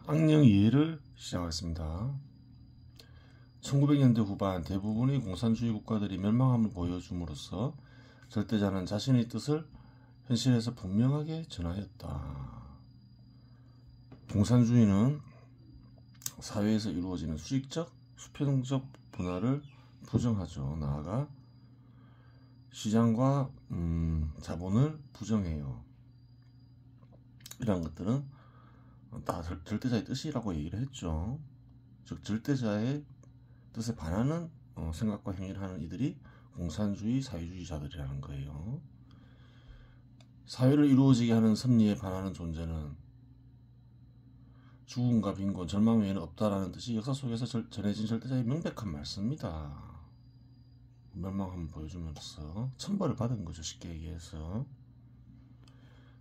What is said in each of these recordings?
악령 이해를 시작하겠습니다. 1900년대 후반 대부분의 공산주의 국가들이 멸망함을 보여줌으로써 절대자는 자신의 뜻을 현실에서 분명하게 전하였다. 공산주의는 사회에서 이루어지는 수직적, 수평적 분할을 부정하죠. 나아가 시장과 자본을 부정해요. 이러한 것들은 다 절대자의 뜻이라고 얘기를 했죠. 즉 절대자의 뜻에 반하는 생각과 행위를 하는 이들이 공산주의 사회주의자들이라는 거예요. 사회를 이루어지게 하는 섭리에 반하는 존재는 죽음과 빈곤, 절망 외에는 없다라는 뜻이 역사 속에서 전해진 절대자의 명백한 말씀입니다. 멸망함을 보여주면서 천벌을 받은 거죠, 쉽게 얘기해서.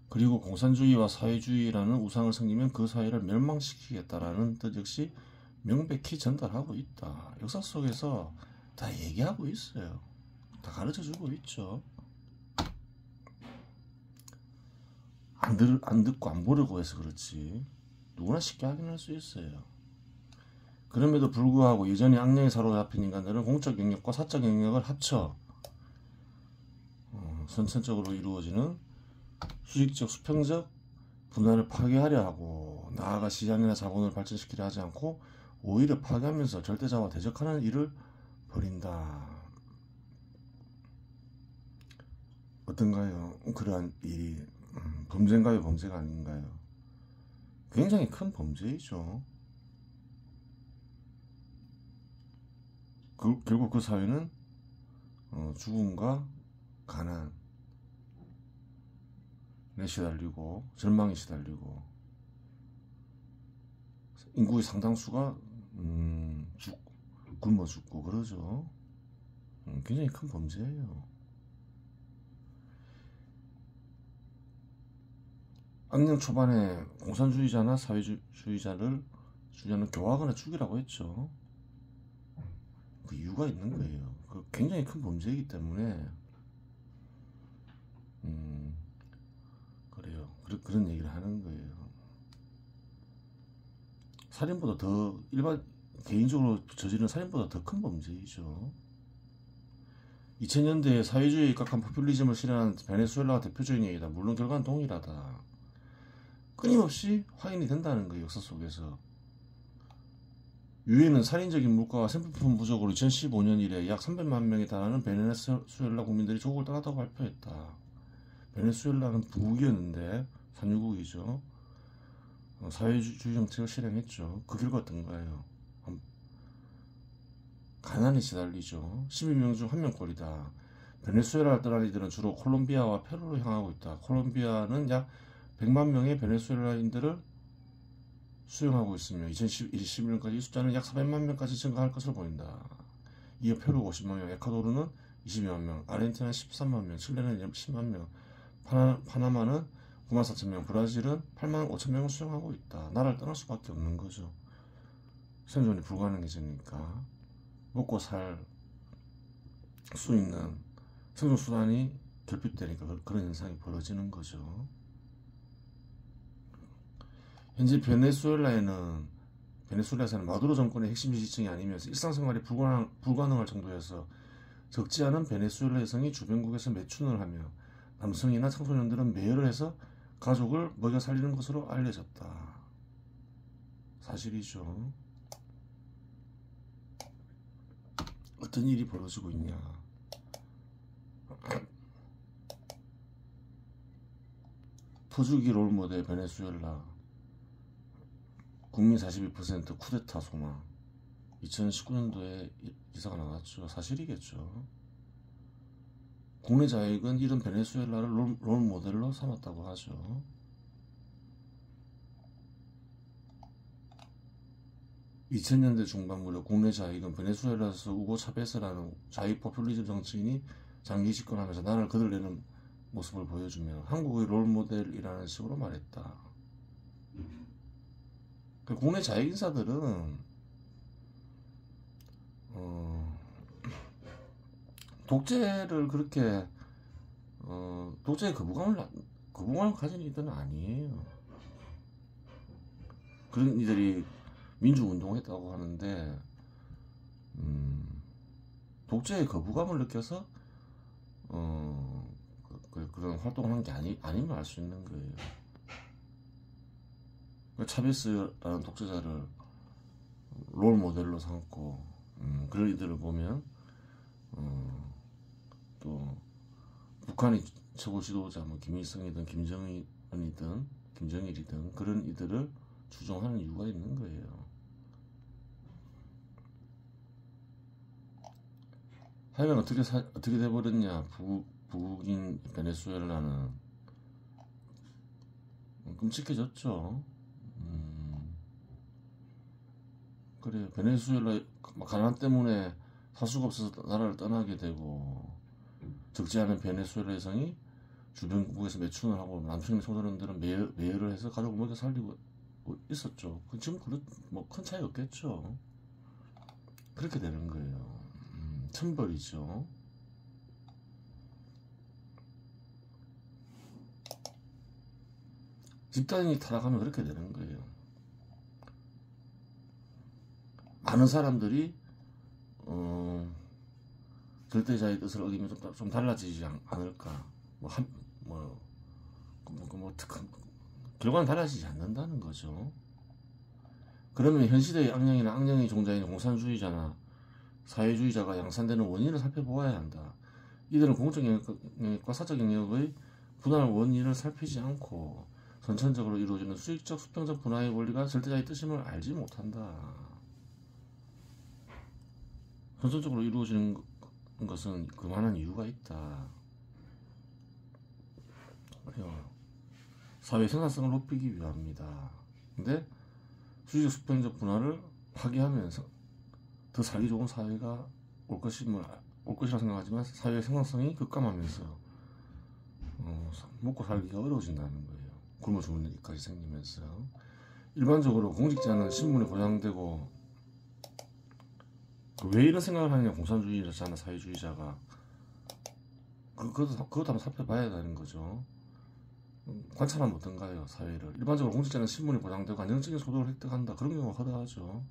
그리고 공산주의와 사회주의라는 우상을 섬기면 그 사회를 멸망시키겠다라는 뜻 역시 명백히 전달하고 있다. 역사 속에서 다 얘기하고 있어요. 다 가르쳐주고 있죠. 안 듣고 안 보려고 해서 그렇지 누구나 쉽게 확인할 수 있어요. 그럼에도 불구하고 여전히 악령에 사로잡힌 인간들은 공적 영역과 사적 영역을 합쳐 선천적으로 이루어지는 수직적, 수평적 분할을 파괴하려 하고 나아가 시장이나 자본을 발전시키려 하지 않고 오히려 파괴하면서 절대자와 대적하는 일을 벌인다. 어떤가요? 그러한 일이 범죄인가요? 범죄가 아닌가요? 굉장히 큰 범죄이죠. 결국 그 사회는 죽음과 가난에 시달리고 절망에 시달리고 인구의 상당수가 굶어 죽고 그러죠. 굉장히 큰 범죄예요. 악령 초반에 공산주의자나 사회주의자는 교화하거나 죽이라고 했죠. 그 이유가 있는 거예요. 그 굉장히 큰 범죄이기 때문에 그래요. 그런 얘기를 하는 거예요. 살인보다 더 개인적으로 저지른 살인보다 더 큰 범죄이죠. 2000년대에 사회주의에 입각한 포퓰리즘을 실현한 베네수엘라가 대표적인 얘기다. 물론 결과는 동일하다. 끊임없이 확인이 된다는 거예요. 역사 속에서. 유엔은 살인적인 물가와 생필품 부족으로 2015년 이래 약 300만 명에 달하는 베네수엘라 국민들이 조국을 떠났다고 발표했다. 베네수엘라는 부국이었는데 산유국이죠. 사회주의 정책을 실행했죠. 그 결과 어떤가요? 가난에 시달리죠. 12명 중 1명꼴이다. 베네수엘라를 떠난 이들은 주로 콜롬비아와 페루로 향하고 있다. 콜롬비아는 약 100만 명의 베네수엘라인들을 수용하고 있으며 2021년까지 이 숫자는 약 400만 명까지 증가할 것으로 보인다. 이어 페루 50만 명, 에콰도르는 22만 명, 아르헨티나는 13만 명, 칠레는 10만 명, 파나마는 9만 4천 명, 브라질은 8만 5천 명을 수용하고 있다. 나라를 떠날 수밖에 없는 거죠. 생존이 불가능해지니까 먹고 살 수 있는 생존 수단이 결핍되니까 그런 현상이 벌어지는 거죠. 현재 베네수엘라에서는 마두로 정권의 핵심 지지층이 아니면서 일상생활이 불가능할 정도여서 적지 않은 베네수엘라 여성이 주변국에서 매춘을 하며 남성이나 청소년들은 매혈을 해서 가족을 먹여 살리는 것으로 알려졌다. 사실이죠. 어떤 일이 벌어지고 있냐. 터주기 롤모델 베네수엘라 국민 42% 쿠데타 소망. 2019년도에 기사가 나왔죠. 사실이겠죠. 국내 자익은 이런 베네수엘라를 롤 모델로 삼았다고 하죠. (2000년대) 중반 무렵 국내 자익은 베네수엘라에서 우고 차베스라는 좌익 포퓰리즘 정치인이 장기 집권하면서 나라를 거들내는 모습을 보여주며 한국의 롤 모델이라는 식으로 말했다. 국내 자익 인사들은 독재를 그렇게 독재의 거부감을 가진 이들은 아니에요. 그런 이들이 민주운동했다고 하는데 독재의 거부감을 느껴서 그런 활동을 한 게 아니면 알 수 있는 거예요. 차베스라는 독재자를 롤 모델로 삼고 그런 이들을 보면 또 북한의 최고 지도자 뭐 김일성이든 김정일이든 그런 이들을 추종하는 이유가 있는 거예요. 하여간 어떻게 돼버렸냐. 북인 베네수엘라는 끔찍해졌죠. 그래, 베네수엘라 가난 때문에 살 수가 없어서 나라를 떠나게 되고, 적지 않은 베네수엘라 여성이 주변국에서 매춘을 하고 남편의 소년들은 매여를 해서 가족을 먹여 살리고 있었죠. 지금 뭐 큰 차이 없겠죠. 그렇게 되는 거예요. 천벌이죠. 집단이 타락하면 그렇게 되는 거예요. 많은 사람들이 절대자의 뜻을 어기면 좀 달라지지 않을까. 결과는 달라지지 않는다는 거죠. 그러면 현 시대의 악령이나 악령의 종자인 공산주의자나 사회주의자가 양산되는 원인을 살펴보아야 한다. 이들은 공적 영역과 사적 영역의 분할 원인을 살피지 않고 선천적으로 이루어지는 수익적 수평적 분화의 원리가 절대자의 뜻임을 알지 못한다. 선천적으로 이루어지는 것은 그만한 이유가 있다. 그래요. 사회 생산성을 높이기 위함이다. 근데 수익적 수평적 분화를 파괴하면서 더 살기 좋은 사회가 올 것이라 생각하지만 사회의 생산성이 급감하면서 먹고 살기가 어려워진다는 거예요. 굶어 죽는 일까지 생기면서 일반적으로 공직자는 신분이 보장되고 왜 이런 생각을 하느냐. 공산주의자나 사회주의자가 그것도 한번 살펴봐야 되는 거죠. 관찰하면 어떤가요? 사회를. 일반적으로 공직자는 신분이 보장되고 안정적인 소득을 획득한다. 그런 경우가 허다하죠.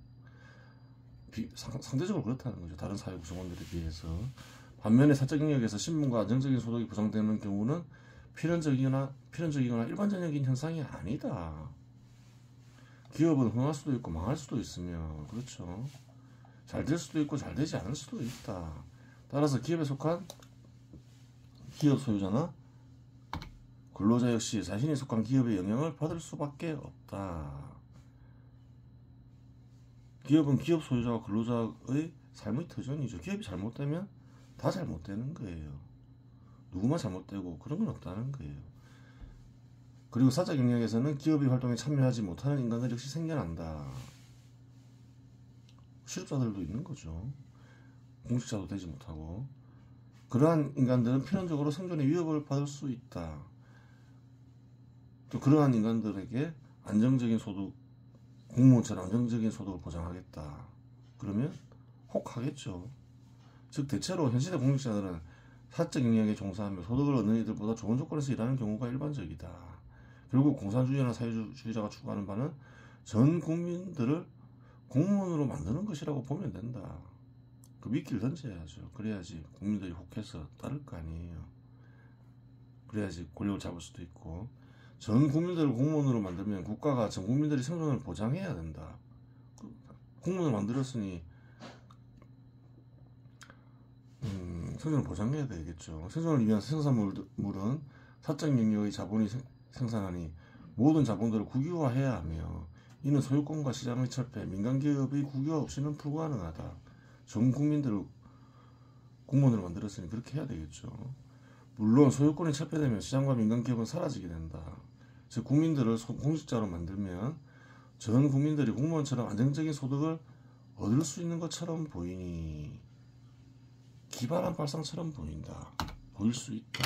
상대적으로 그렇다는 거죠. 다른 사회 구성원들에 비해서. 반면에 사적 영역에서 신분과 안정적인 소득이 보장되는 경우는 필연적이거나 일반적인 현상이 아니다. 기업은 흥할 수도 있고 망할 수도 있으며, 그렇죠. 잘 될 수도 있고 잘 되지 않을 수도 있다. 따라서 기업에 속한 기업 소유자나 근로자 역시 자신이 속한 기업의 영향을 받을 수밖에 없다. 기업은 기업 소유자와 근로자의 삶의 터전이죠. 기업이 잘못되면 다 잘못되는 거예요. 누구만 잘못되고 그런 건 없다는 거예요. 그리고 사적 영역에서는 기업의 활동에 참여하지 못하는 인간들 역시 생겨난다. 실업자들도 있는 거죠. 공직자도 되지 못하고. 그러한 인간들은 필연적으로 생존의 위협을 받을 수 있다. 또 그러한 인간들에게 안정적인 소득, 공무원처럼 안정적인 소득을 보장하겠다. 그러면 혹하겠죠. 즉 대체로 현시대 공직자들은 사적 영역에 종사하며 소득을 얻는 이들보다 좋은 조건에서 일하는 경우가 일반적이다. 결국 공산주의나 사회주의자가 추구하는 바는 전 국민들을 공무원으로 만드는 것이라고 보면 된다. 그 미끼를 던져야죠. 그래야지 국민들이 혹해서 따를 거 아니에요. 그래야지 권력을 잡을 수도 있고. 전 국민들을 공무원으로 만들면 국가가 전 국민들의 생존을 보장해야 된다. 공무원을 만들었으니 생존을 보장해야 되겠죠. 생존을 위한 생산물은 사적 영역의 자본이 생산하니 모든 자본들을 국유화해야 하며 이는 소유권과 시장의 철폐, 민간기업의 국유화 없이는 불가능하다. 전 국민들을 공무원으로 만들었으니 그렇게 해야 되겠죠. 물론 소유권이 철폐되면 시장과 민간기업은 사라지게 된다. 즉 국민들을 공직자로 만들면 전 국민들이 공무원처럼 안정적인 소득을 얻을 수 있는 것처럼 보이니 기발한 발상처럼 보인다. 보일 수 있다.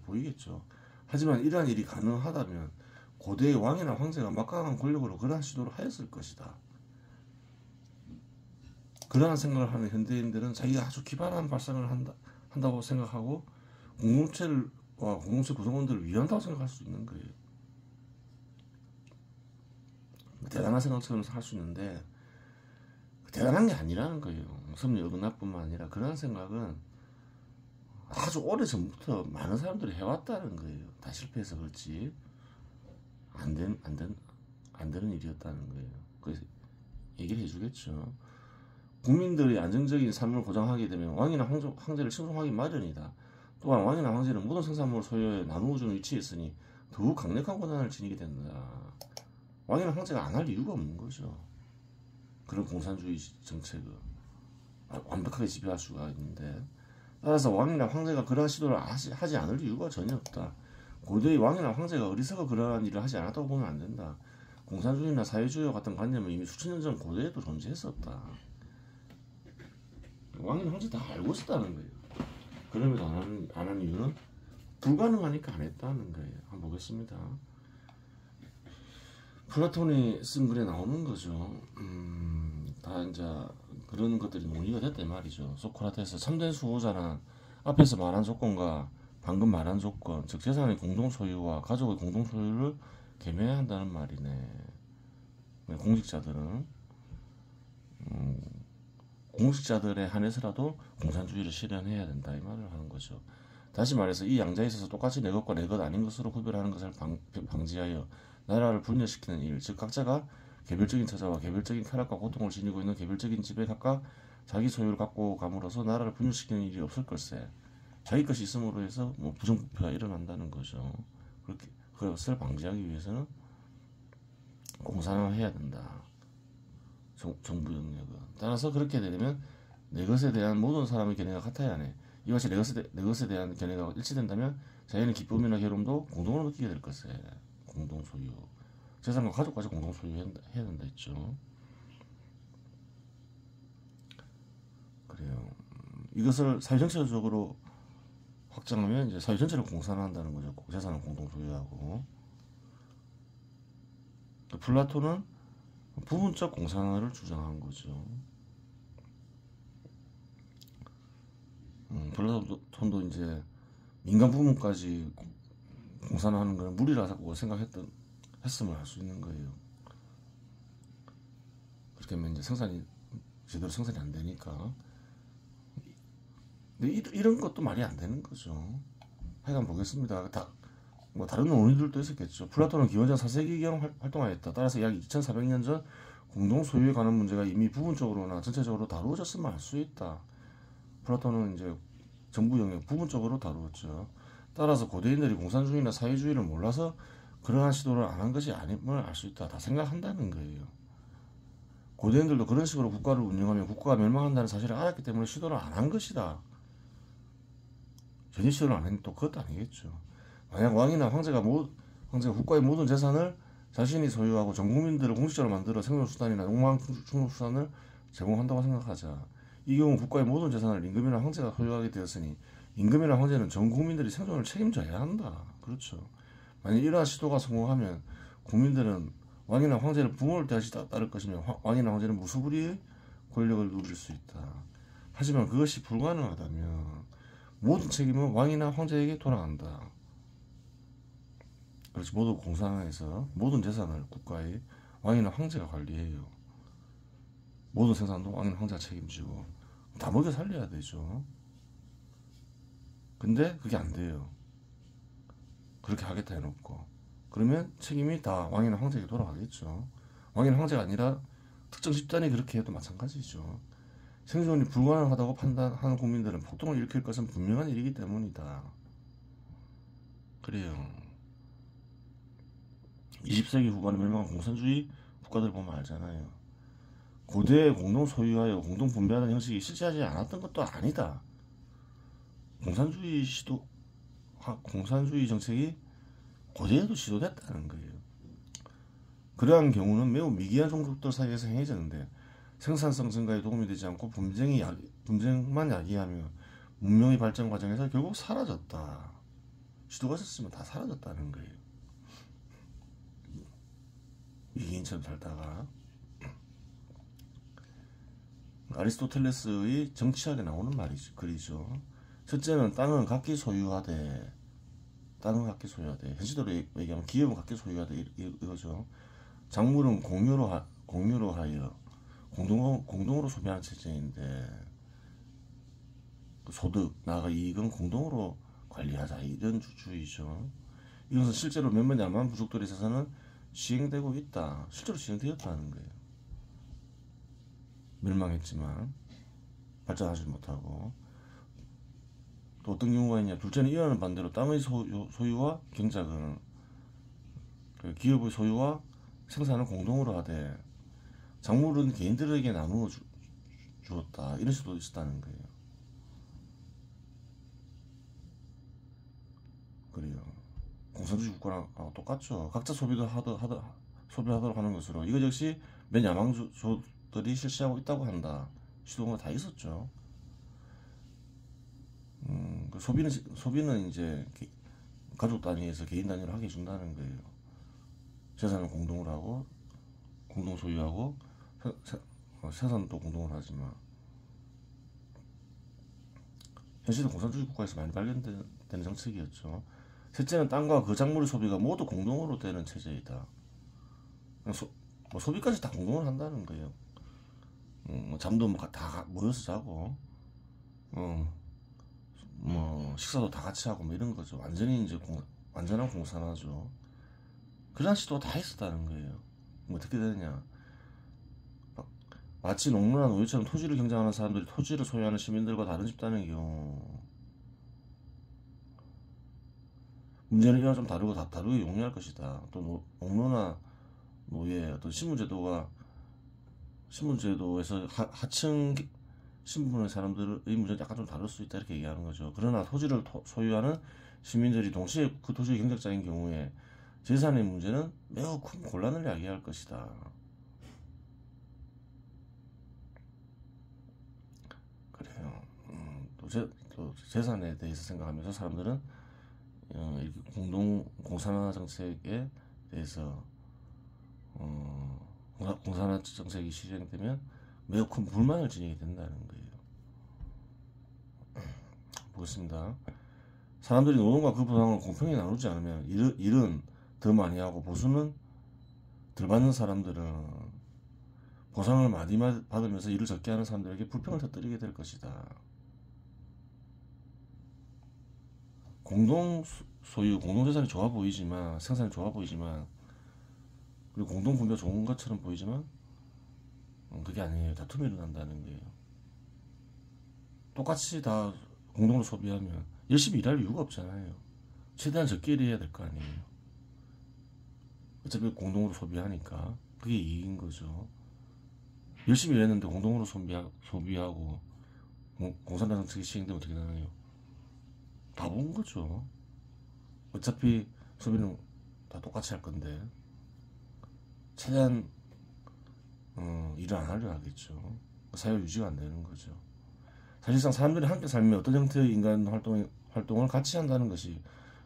보이겠죠. 하지만 이러한 일이 가능하다면 고대의 왕이나 황제가 막강한 권력으로 그러한 시도를 하였을 것이다. 그러한 생각을 하는 현대인들은 자기가 아주 기발한 발상을 한다고 생각하고 공동체 구성원들을 위한다고 생각할 수 있는 거예요. 대단한 생각처럼 할 수 있는데 대단한 게 아니라는 거예요. 섭리 어긋나뿐만 아니라 그런 생각은 아주 오래 전부터 많은 사람들이 해왔다는 거예요. 다 실패해서 그렇지 안 되는 일이었다는 거예요. 그래서 얘기를 해주겠죠. 국민들의 안정적인 삶을 보장하게 되면 왕이나 황제를 칭송하기 마련이다. 또한 왕이나 황제는 모든 생산물을 소유해 나누어주는 위치에 있으니 더욱 강력한 권한을 지니게 된다. 왕이나 황제가 안 할 이유가 없는 거죠. 그런 공산주의 정책을 완벽하게 지배할 수가 있는데, 따라서 왕이나 황제가 그러한 시도를 하지 않을 이유가 전혀 없다. 고대의 왕이나 황제가 어리석어 그러한 일을 하지 않았다고 보면 안 된다. 공산주의나 사회주의와 같은 관념은 이미 수천 년 전 고대에도 존재했었다. 왕이나 황제 다 알고 있었다는 거예요. 그럼에도 안 한 이유는 불가능하니까 안 했다는 거예요. 한번 보겠습니다. 플라톤이 쓴 글에 나오는 거죠. 다 이제 그런 것들이 논의가 됐다 이 말이죠. 소크라테스 참된 수호자는 앞에서 말한 조건과 방금 말한 조건, 즉 재산의 공동 소유와 가족의 공동 소유를 겸해야 한다는 말이네. 공직자들은 공직자들에 한해서라도 공산주의를 실현해야 된다 이 말을 하는 거죠. 다시 말해서 이 양자에 있어서 똑같이 내 것과 내 것 아닌 것으로 구별하는 것을 방지하여 나라를 분열시키는 일, 즉 각자가 개별적인 처자와 개별적인 쾌락과 고통을 지니고 있는 개별적인 집에 각각 자기 소유를 갖고 감으로써 나라를 분열시키는 일이 없을 걸세. 자기 것이 있음으로 해서 부정부패가 일어난다는 거죠. 그렇게 그것을 방지하기 위해서는 공산화해야 된다. 정부 영역은. 따라서 그렇게 되려면 내 것에 대한 모든 사람의 견해가 같아야 하네. 이것이 내 것에 대한 견해가 일치된다면 자연의 기쁨이나 괴로움도 공동으로 느끼게 될 것에. 공동 소유. 재산과 가족까지 공동 소유해야 된다 했죠. 그래요. 이것을 사회 전체적으로 확장하면 이제 사회 전체를 공산화한다는 거죠. 재산을 공동 소유하고. 플라톤은 부분적 공산화를 주장한 거죠. 플라톤도 이제 민간 부문까지 공산화하는 건 무리라고 했음을 알 수 있는 거예요. 그렇게 하면 이제 제대로 생산이 안 되니까. 근데 이런 것도 말이 안 되는 거죠. 하여간 보겠습니다. 다른 논의들도 있었겠죠. 플라톤은 기원전 4세기경 활동하였다. 따라서 약 2400년 전 공동 소유에 관한 문제가 이미 부분적으로나 전체적으로 다루어졌음을 알 수 있다. 플라톤은 이제 정부 영역 부분적으로 다루었죠. 따라서 고대인들이 공산주의나 사회주의를 몰라서 그러한 시도를 안 한 것이 아님을 알 수 있다. 다 생각한다는 거예요. 고대인들도 그런 식으로 국가를 운영하면 국가가 멸망한다는 사실을 알았기 때문에 시도를 안 한 것이다. 전혀 시도를 안 했는데 또 그것도 아니겠죠. 만약 왕이나 황제가 국가의 모든 재산을 자신이 소유하고 전 국민들을 공식적으로 만들어 생존수단이나 욕망 충족수단을 제공한다고 생각하자. 이 경우 국가의 모든 재산을 임금이나 황제가 소유하게 되었으니 임금이나 황제는 전 국민들이 생존을 책임져야 한다. 그렇죠. 만약 이러한 시도가 성공하면 국민들은 왕이나 황제를 부모를 대하시 따를 것이며 왕이나 황제는 무소불위의 권력을 누릴 수 있다. 하지만 그것이 불가능하다면 모든 책임은 왕이나 황제에게 돌아간다. 그렇지. 모두 공산화해서 모든 재산을 국가의 왕이나 황제가 관리해요. 모든 생산도 왕이나 황제가 책임지고 다 먹여 살려야 되죠. 근데 그게 안 돼요. 그렇게 하겠다 해놓고 그러면 책임이 다 왕이나 황제에게 돌아가겠죠. 왕이나 황제가 아니라 특정 집단이 그렇게 해도 마찬가지죠. 생존이 불가능하다고 판단하는 국민들은 폭동을 일으킬 것은 분명한 일이기 때문이다. 그래요. 20세기 후반에 멸망한 공산주의 국가들 보면 알잖아요. 고대에 공동 소유하여 공동 분배하는 형식이 실제하지 않았던 것도 아니다. 공산주의 정책이 고대에도 시도됐다는 거예요. 그러한 경우는 매우 미개한 종족들 사이에서 행해졌는데 생산성 증가에 도움이 되지 않고 분쟁만 야기하며 문명의 발전 과정에서 결국 사라졌다. 시도가 있었으면 다 사라졌다는 거예요. 위기인처럼 살다가. 아리스토텔레스의 정치학에 나오는 글이죠. 첫째는 땅은 각기 소유하되 현실대로 얘기하면 기업은 각기 소유하되 이거죠. 작물은 공유로 하여 공동으로 소비하는 체제인데 그 소득, 나아가 이익은 공동으로 관리하자 이런 주의죠. 이것은 실제로 몇몇 야만 부족들에 있어서는 시행되고 있다. 실제로 시행되었다는 거예요. 멸망했지만 발전하지 못하고 또 어떤 경우가 있냐. 둘째는 이와는 반대로 땅의 소유와 경작은 그 기업의 소유와 생산을 공동으로 하되 작물은 개인들에게 나누어 주었다. 이런 수도 있었다는 거예요. 그래요. 공산주의 국가랑 똑같죠. 각자 소비하도록 하는 것으로 이것 역시 몇 야망주들이 실시하고 있다고 한다. 시도가 다 있었죠. 그 소비는 이제 가족 단위에서 개인 단위로 하게 해준다는 거예요. 재산을 공동으로 하고 공동 소유하고 생산도 공동으로 하지만 현실은 공산주의 국가에서 많이 발견되는 정책이었죠. 셋째는 땅과 그 작물의 소비가 모두 공동으로 되는 체제이다. 소비까지 다 공동으로 한다는 거예요. 잠도 다 모여서 자고, 식사도 다 같이 하고 뭐 이런 거죠. 완전히 이제 완전한 공산화죠. 그런 시도 다 있었다는 거예요. 어떻게 되느냐? 마치 농노나 노예처럼 토지를 경작하는 사람들이 토지를 소유하는 시민들과 다른 집단의 경우 문제는 이와 좀 다르게 용이할 것이다. 또 농노나 노예 어떤 신분제도에서 하층 신분의 사람들의 문제는 약간 좀 다를 수 있다 이렇게 얘기하는 거죠. 그러나 토지를 소유하는 시민들이 동시에 그 토지의 경작자인 경우에 재산의 문제는 매우 큰 곤란을 야기할 것이다. 그래요. 또 재산에 대해서 생각하면서 사람들은 이렇게 공산화 정책에 대해서 공산화 정책이 실행되면 매우 큰 불만을 지니게 된다는 거예요. 보겠습니다. 사람들이 노동과 그 보상을 공평히 나누지 않으면 일은 더 많이 하고 보수는 덜 받는 사람들은 보상을 많이 받으면서 일을 적게 하는 사람들에게 불평을 터뜨리게 될 것이다. 공동 소유, 공동재산이 좋아 보이지만 생산이 좋아 보이지만 그리고 공동 분배가 좋은 것처럼 보이지만 그게 아니에요. 다툼이 일어난다는 거예요. 똑같이 다 공동으로 소비하면 열심히 일할 이유가 없잖아요. 최대한 적게 일해야 될 거 아니에요. 어차피 공동으로 소비하니까 그게 이익인 거죠. 열심히 일했는데 공동으로 소비하고 공산당 정책이 시행되면 어떻게 되나요? 바본 거죠. 어차피 소비는 다 똑같이 할 건데 최대한 일을 안 하려 하겠죠. 사회 유지가 안 되는 거죠. 사실상 사람들이 함께 살며 어떤 형태의 인간 활동을 같이 한다는 것이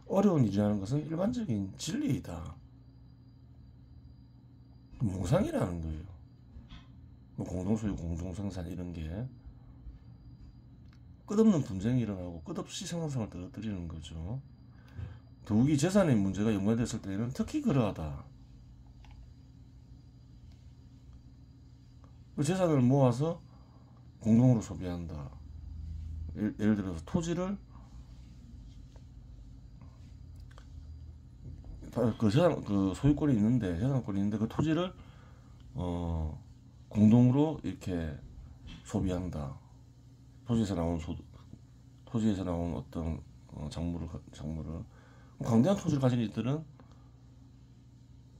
어려운 일이라는 것은 일반적인 진리이다. 몽상이라는 거예요. 공동소유, 공동생산 이런 게 끝없는 분쟁이 일어나고 끝없이 생산성을 떨어뜨리는 거죠. 더욱이 재산의 문제가 연관됐을 때는 특히 그러하다. 재산을 모아서 공동으로 소비한다. 예를 들어서 토지를 그 소유권이 있는데 재산권이 있는데 그 토지를 공동으로 이렇게 소비한다. 토지에서 나온 어떤 작물을 광대한 토지를 가진 이들은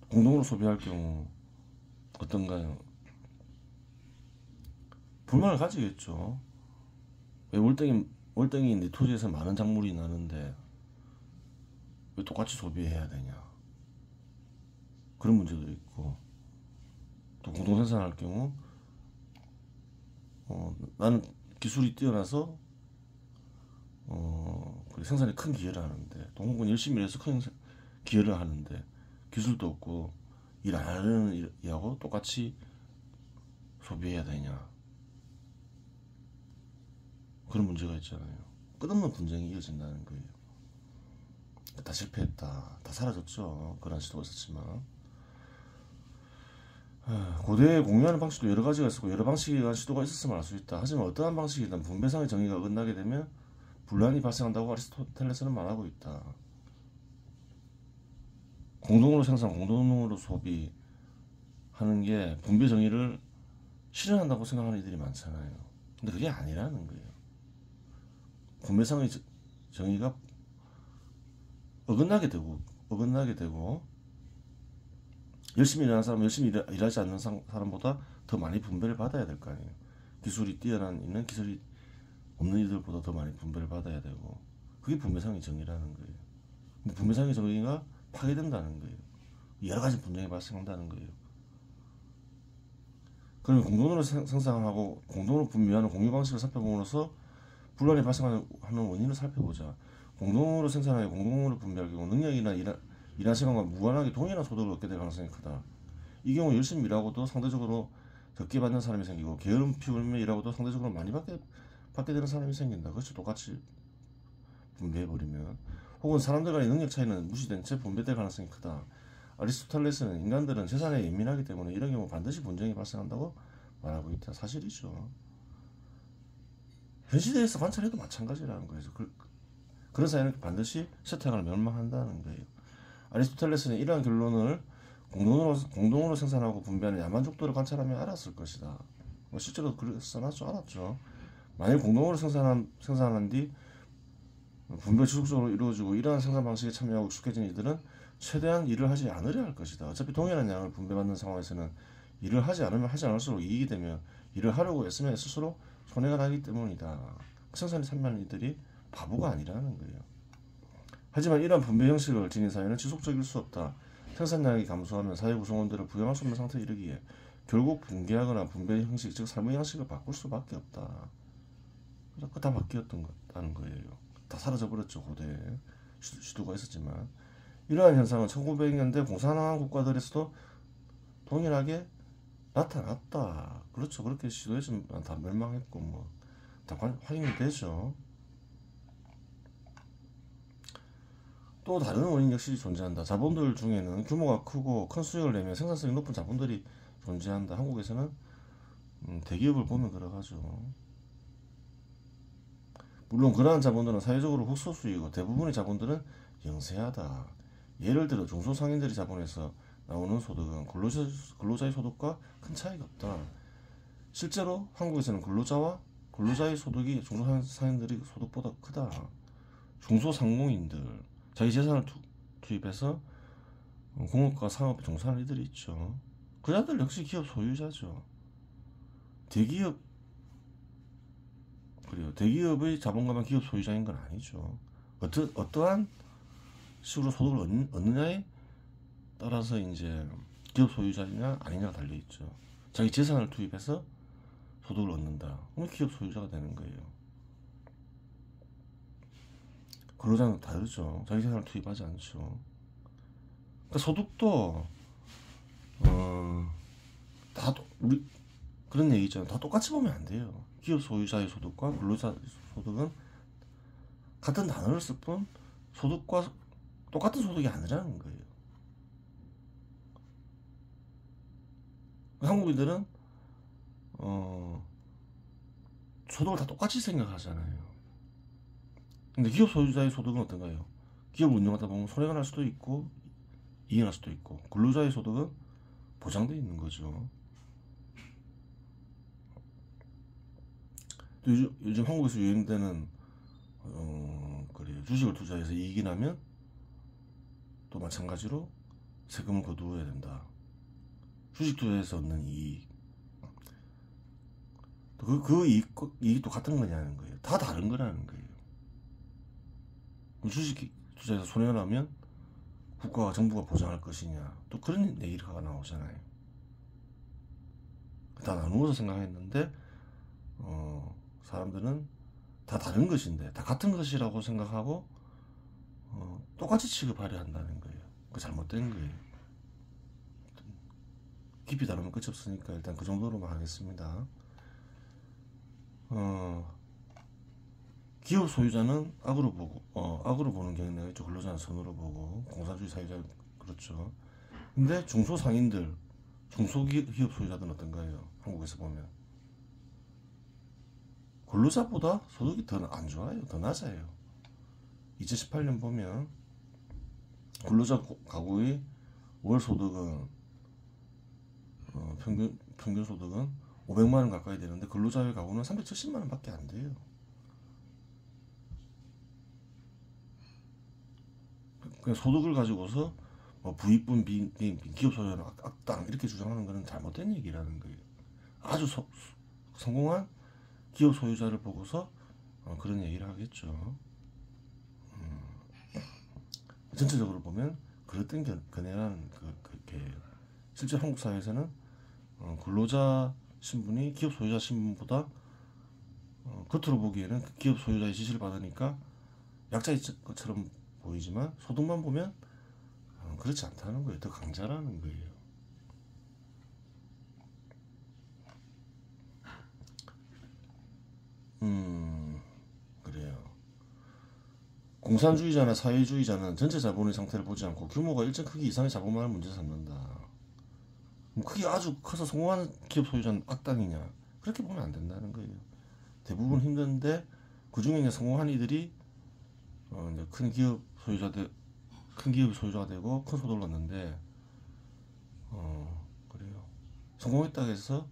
공동으로 소비할 경우 어떤가요? 불만을 가지겠죠. 왜 월등히 내 토지에서 많은 작물이 나는데 왜 똑같이 소비해야 되냐? 그런 문제도 있고 또 공동생산할 경우 나는 기술이 뛰어나서 생산에 큰 기여를 하는데 동국은 열심히 일해서 큰 기여를 하는데 기술도 없고 일 안 하는 이하고 똑같이 소비해야 되냐? 그런 문제가 있잖아요. 끝없는 분쟁이 이어진다는 거예요. 다 실패했다. 다 사라졌죠. 그런 시도가 있었지만 고대에 공유하는 방식도 여러 가지가 있었고 여러 방식에 대한 시도가 있었음을 알 수 있다. 하지만 어떠한 방식이든 분배상의 정의가 어긋나게 되면 분란이 발생한다고 아리스토텔레스는 말하고 있다. 공동으로 생산, 공동으로 소비하는 게 분배 정의를 실현한다고 생각하는 이들이 많잖아요. 근데 그게 아니라는 거예요. 분배상의 정의가 어긋나게 되고 열심히 일하는 사람은 열심히 일하지 않는 사람보다 더 많이 분배를 받아야 될 거 아니에요. 기술이 뛰어난 이는 기술이 없는 이들보다 더 많이 분배를 받아야 되고 그게 분배상의 정의라는 거예요. 근데 분배상의 정의가 파괴된다는 거예요. 여러 가지 분쟁이 발생한다는 거예요. 그러면 공동으로 생산하고 공동으로 분배하는 공유 방식을 살펴봄으로써 분란이 발생하는 원인을 살펴보자. 공동으로 생산하여 공동으로 분배할 경우 능력이나 일한 시간과 무관하게 동일한 소득을 얻게 될 가능성이 크다. 이 경우 열심히 일하고도 상대적으로 적게 받는 사람이 생기고 게으름 피우며 일하고도 상대적으로 많이 받게 되는 사람이 생긴다. 그렇죠. 똑같이 분배해버리면. 혹은 사람들 간의 능력 차이는 무시된 채 분배될 가능성이 크다. 아리스토텔레스는 인간들은 재산에 예민하기 때문에 이런 경우 반드시 분쟁이 발생한다고 말하고 있다. 사실이죠. 현 시대에서 관찰해도 마찬가지라는 거예요. 그런 사회는 반드시 쇠퇴하거나 멸망한다는 거예요. 아리스토텔레스는 이러한 결론을 공동으로 생산하고 분배하는 야만족들을 관찰하며 알았을 것이다. 실제로 써놨죠. 알았죠. 만일 공동으로 생산한 뒤 분배가 지속적으로 이루어지고 이러한 생산 방식에 참여하고 익숙해진 이들은 최대한 일을 하지 않으려 할 것이다. 어차피 동일한 양을 분배받는 상황에서는 일을 하지 않으면 하지 않을수록 이익이 되며 일을 하려고 애쓰면 스스로 손해가 나기 때문이다. 생산에 참여하는 이들이 바보가 아니라는 거예요. 하지만 이러한 분배 형식을 지닌 사회는 지속적일 수 없다. 생산량이 감소하면 사회 구성원들을 부양할 수 없는 상태에 이르기에 결국 붕괴하거나 분배 형식, 즉 삶의 형식을 바꿀 수밖에 없다. 그래서 다 바뀌었다는 거예요. 다 사라져버렸죠. 고대에 시도가 있었지만 이러한 현상은 1900년대 공산화한 국가들에서도 동일하게 나타났다. 그렇죠. 그렇게 시도했지만 다 멸망했고 뭐 다 확인이 되죠. 또 다른 원인 역시 존재한다. 자본들 중에는 규모가 크고 큰 수익을 내며 생산성이 높은 자본들이 존재한다. 한국에서는 대기업을 보면 그러하죠. 물론 그러한 자본들은 사회적으로 흑소수이고 대부분의 자본들은 영세하다. 예를 들어 중소상인들이 자본에서 나오는 소득은 근로자의 소득과 큰 차이가 없다. 실제로 한국에서는 근로자의 소득이 중소상인들의 소득보다 크다. 중소상공인들 자기 재산을 투입해서 공업과 상업에 종사하는 이들이 있죠. 그자들 역시 기업 소유자죠. 대기업의 자본가만 기업 소유자인 건 아니죠. 어떠한 식으로 소득을 얻느냐에 따라서 이제 기업 소유자냐 아니냐가 달려 있죠. 자기 재산을 투입해서 소득을 얻는다. 그럼 기업 소유자가 되는 거예요. 근로자는 다르죠. 자기 재산을 투입하지 않죠. 그러니까 소득도 우리 그런 얘기 있잖아요. 다 똑같이 보면 안 돼요. 기업 소유자의 소득과 근로자의 소득은 같은 단어를 쓸 뿐 소득과 똑같은 소득이 아니라는 거예요. 한국인들은 소득을 다 똑같이 생각하잖아요. 근데 기업 소유자의 소득은 어떤가요? 기업을 운영하다 보면 손해가 날 수도 있고 이익이 날 수도 있고 근로자의 소득은 보장되어 있는 거죠. 또 요즘 한국에서 유행되는 그래요. 주식을 투자해서 이익이 나면 또 마찬가지로 세금을 거두어야 된다. 주식 투자해서 얻는 이익 그 이익도 같은 거냐는 거예요. 다 다른 거라는 거예요. 주식 투자해서 손해가 나면 국가와 정부가 보장할 것이냐 또 그런 얘기가 나오잖아요. 다 나누어서 생각했는데 사람들은 다 다른 것인데 다 같은 것이라고 생각하고 똑같이 취급하려 한다는 거예요. 그 잘못된 거예요. 깊이 다루면 끝이 없으니까 일단 그 정도로만 하겠습니다. 기업 소유자는 악으로 보는 경향이 있죠. 근로자는 선으로 보고 공산주의 사회자 그렇죠. 근데 중소상인들 중소기업 소유자들은 어떤가요? 한국에서 보면 근로자보다 소득이 더 안 좋아요. 더 낮아요. 2018년 보면 근로자 가구의 월 소득은 평균 소득은 500만 원 가까이 되는데 근로자의 가구는 370만 원밖에 안 돼요. 그냥 소득을 가지고서 부익분 기업 소유자는 악당 이렇게 주장하는 것은 잘못된 얘기라는 거예요. 아주 성공한 기업 소유자를 보고서 그런 얘기를 하겠죠. 전체적으로 보면 그릇된 견해라는 그게 실제 한국 사회에서는 근로자 신분이 기업 소유자 신분보다 겉으로 보기에는 기업 소유자의 지시를 받으니까 약자인 것처럼 보이지만 소득만 보면 그렇지 않다는 거예요. 더 강자라는 거예요. 그래요. 공산주의자나 사회주의자는 전체 자본의 상태를 보지 않고 규모가 일정 크기 이상의 자본만을 문제 삼는다. 크기가 아주 커서 성공한 기업 소유자는 악당이냐? 그렇게 보면 안 된다는 거예요. 대부분 힘든데 그 중에 성공한 이들이 이제 큰 기업 소유자가 되고 큰 소득을 얻는데 그래요. 성공했다 해서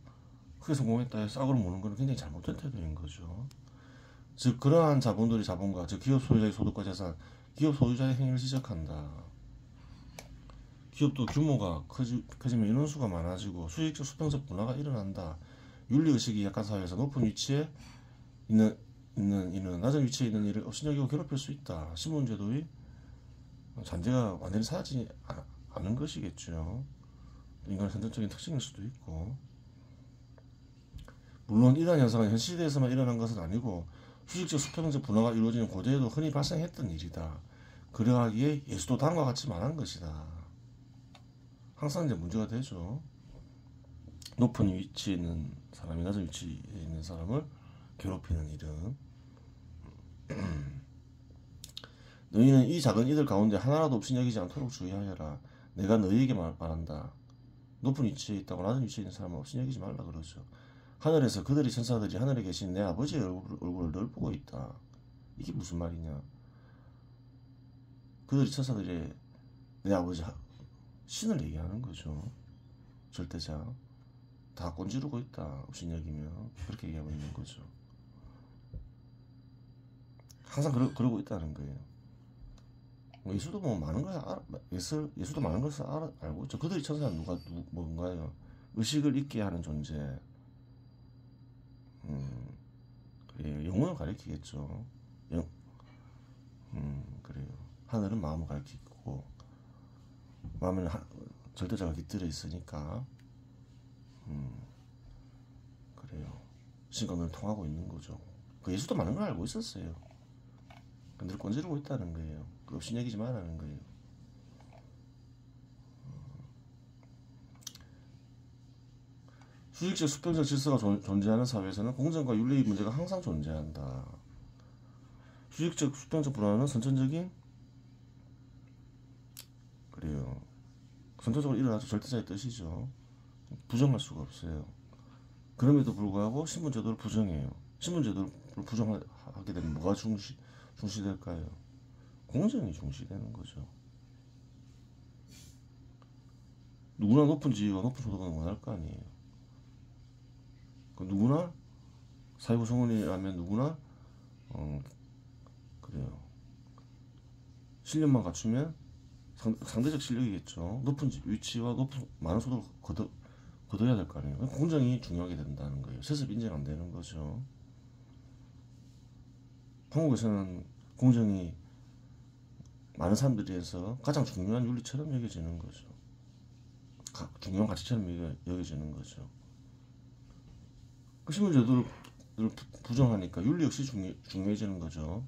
크게 성공했다 해서 싹으로 모는 것은 굉장히 잘못된 태도인 거죠. 즉 그러한 자본들의 자본과 즉 기업 소유자의 소득과 재산, 기업 소유자의 행위를 지적한다. 기업도 규모가 커지면 인원수가 많아지고 수익적 수평적 분화가 일어난다. 윤리의식이 약한 사회에서 높은 위치에 있는 이는 낮은 위치에 있는 이를 업신여기고 괴롭힐 수 있다. 신분제도의 잔재가 완전히 사라지지 않은 것이겠죠. 인간의 선천적인 특징일 수도 있고, 물론 이러한 현상은 현 시대에서만 일어난 것은 아니고 수직적 수평적 분화가 이루어지는 고대에도 흔히 발생했던 일이다. 그러하기에 예수도 다음과 같이 말한 것이다. 항상 이제 문제가 되죠. 높은 위치에 있는 사람이 낮은 위치에 있는 사람을 괴롭히는 일은 너희는 이 작은 이들 가운데 하나라도 업신여기지 않도록 주의하여라. 내가 너희에게 말한다. 높은 위치에 있다고 낮은 위치에 있는 사람은 업신여기지 말라 그러죠. 하늘에서 그들의 천사들이 하늘에 계신 내 아버지의 얼굴을 늘 보고 있다. 이게 무슨 말이냐? 그들의 천사들이 내 아버지 신을 얘기하는 거죠. 절대자 다 꼰지르고 있다. 업신여기면 그렇게 얘기하고 있는 거죠. 항상 그러고 있다는 거예요. 예수도 뭐 많은 걸 예수도 많은 것을 알고 있죠. 그들의 천사는 뭔가요? 의식을 잊게 하는 존재. 그래요. 영혼을 가리키겠죠. 그래요. 하늘은 마음을 가리키고 마음에는 절대자가 깃들어 있으니까 그래요. 신권을 통하고 있는 거죠. 그 예수도 많은 걸 알고 있었어요. 늘 꼰지르고 있다는 거예요. 그 업신여기지 말라는 거예요. 수직적 수평적 질서가 존재하는 사회에서는 공정과 윤리의 문제가 항상 존재한다. 수직적 수평적 불안은 선천적인 그래요. 선천적으로 일어나죠. 절대자의 뜻이죠. 부정할 수가 없어요. 그럼에도 불구하고 신분제도를 부정해요. 신분제도를 부정하게 되면 뭐가 중시될까요? 공정이 중시되는 거죠. 누구나 높은 지위와 높은 소득은 원할 거 아니에요. 누구나 사회구성원이라면 누구나 그래요. 실력만 갖추면 상대적 실력이겠죠. 높은 위치와 많은 소득을 거둬야 될 거 아니에요. 공정이 중요하게 된다는 거예요. 세습 인정 안 되는 거죠. 한국에서는 공정이 많은 사람들에서 가장 중요한 윤리처럼 여겨지는 거죠. 중요한 가치처럼 여겨지는 거죠. 그 신분제도를 부정하니까 윤리 역시 중요해지는 거죠.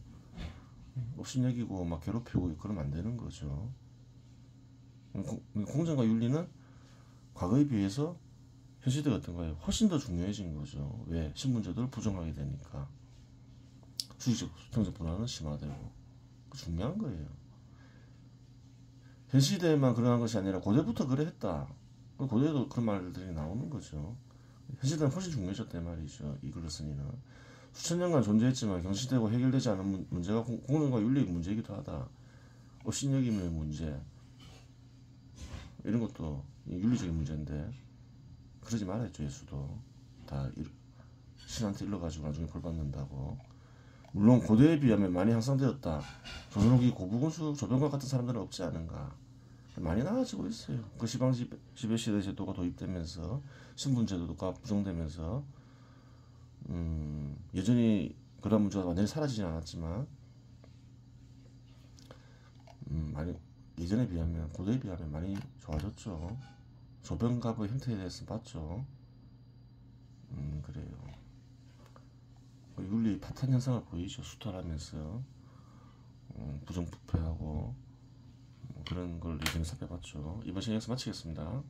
업신여기고 막 괴롭히고 그러면 안 되는 거죠. 공정과 윤리는 과거에 비해서 현 시대가 어떤가요? 훨씬 더 중요해진 거죠. 왜? 신분제도를 부정하게 되니까. 수직적 수평적 분화는 심화되고 중요한 거예요. 현 시대에만 그러한 것이 아니라 고대부터 그래 했다. 고대에도 그런 말들이 나오는 거죠. 현 시대는 훨씬 중요해졌단 말이죠. 이글러스니는 수천 년간 존재했지만 경시되고 해결되지 않은 문제가 공론과 윤리 문제이기도 하다. 업신여김의 문제 이런 것도 윤리적인 문제인데 그러지 말았죠. 예수도 다 신한테 일러가지고 나중에 벌 받는다고. 물론 고대에 비하면 많이 향상되었다. 조선 후기 고부군수 조병과 같은 사람들은 없지 않은가. 많이 나아지고 있어요. 그 시방 지배 시대 제도가 도입되면서 신분 제도가 부정되면서 여전히 그런 문제가 완전히 사라지진 않았지만 많이 예전에 비하면 고대에 비하면 많이 좋아졌죠. 조병갑의 형태에 대해서 봤죠. 그래요. 윤리 파탄 현상을 보이죠. 수탈하면서 부정부패하고 그런 걸 예전에 살펴봤죠. 이번 시간에서 마치겠습니다.